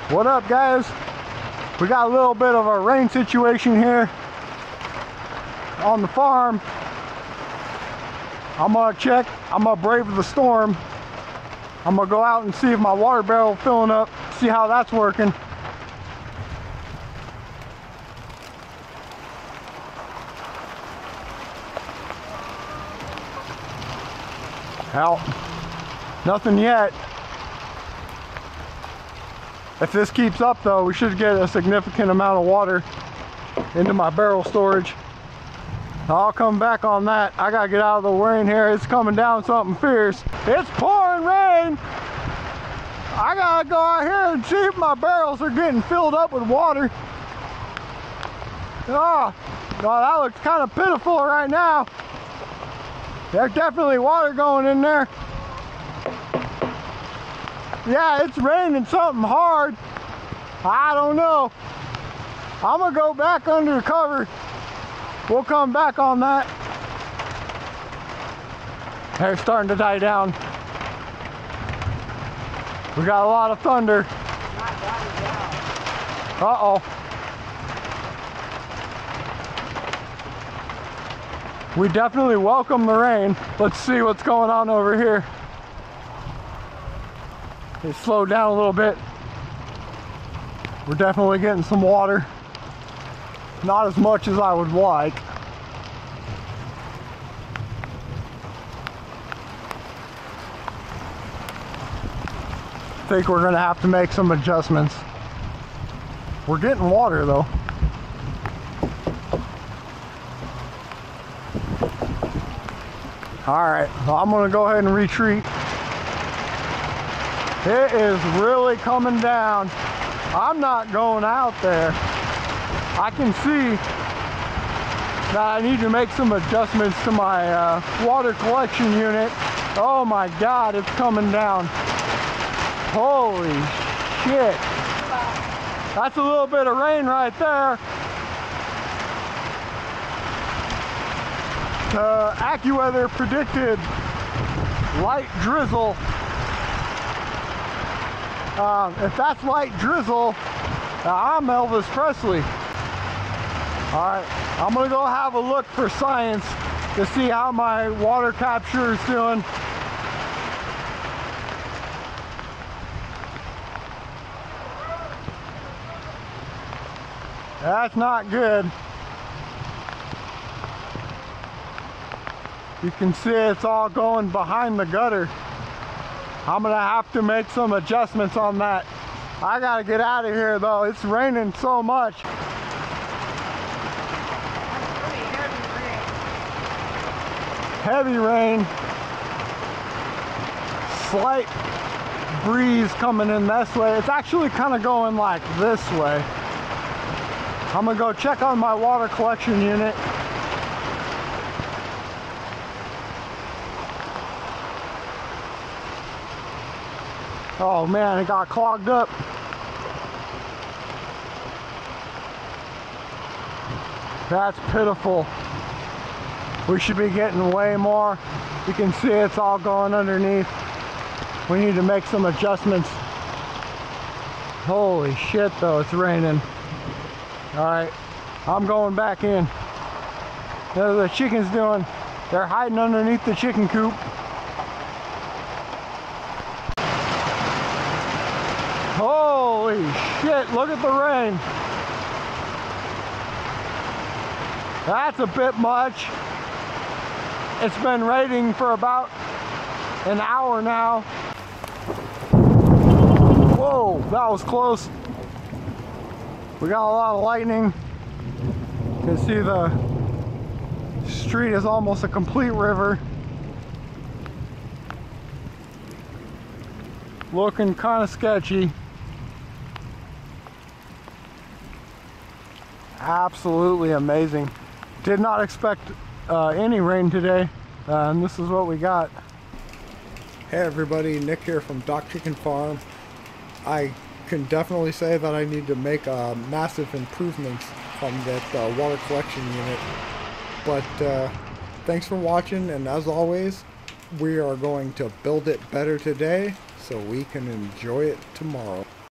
What up, guys? We got a little bit of a rain situation here on the farm. I'm gonna check, I'm gonna brave the storm. I'm gonna go out and see if my water barrel is filling up, see how that's working. Well, nothing yet. If this keeps up though, we should get a significant amount of water into my barrel storage. I'll come back on that. I gotta get out of the rain here. It's coming down something fierce. It's pouring rain. I gotta go out here and see if my barrels are getting filled up with water. Oh, well, that looks kind of pitiful right now. There's definitely water going in there. Yeah, it's raining something hard. I don't know. I'm gonna go back under the cover. We'll come back on that. They're starting to die down. We got a lot of thunder. Uh-oh. We definitely welcome the rain. Let's see what's going on over here. It slowed down a little bit. We're definitely getting some water. Not as much as I would like. I think we're gonna have to make some adjustments. We're getting water though. All right, well, I'm gonna go ahead and retreat. It is really coming down. I'm not going out there. I can see that I need to make some adjustments to my water collection unit. Oh my God, it's coming down. Holy shit. That's a little bit of rain right there. AccuWeather predicted light drizzle. If that's light drizzle, I'm Elvis Presley. All right, I'm gonna go have a look for science to see how my water capture is doing. That's not good. You can see it's all going behind the gutter. I'm gonna have to make some adjustments on that. I gotta get out of here though. It's raining so much. Heavy rain. Slight breeze coming in this way. It's actually kind of going like this way. I'm gonna go check on my water collection unit. Oh man, it got clogged up. That's pitiful. We should be getting way more. You can see it's all going underneath. We need to make some adjustments. Holy shit though, it's raining. All right, I'm going back in. What are the chickens doing? They're hiding underneath the chicken coop. Holy shit, look at the rain. That's a bit much. It's been raining for about an hour now. Whoa, that was close. We got a lot of lightning. You can see the street is almost a complete river. Looking kind of sketchy. Absolutely amazing. Did not expect any rain today, and this is what we got. Hey everybody, Nick here from Doc Chicken Farm. I can definitely say that I need to make massive improvements on that water collection unit. But thanks for watching, and as always, we are going to build it better today so we can enjoy it tomorrow.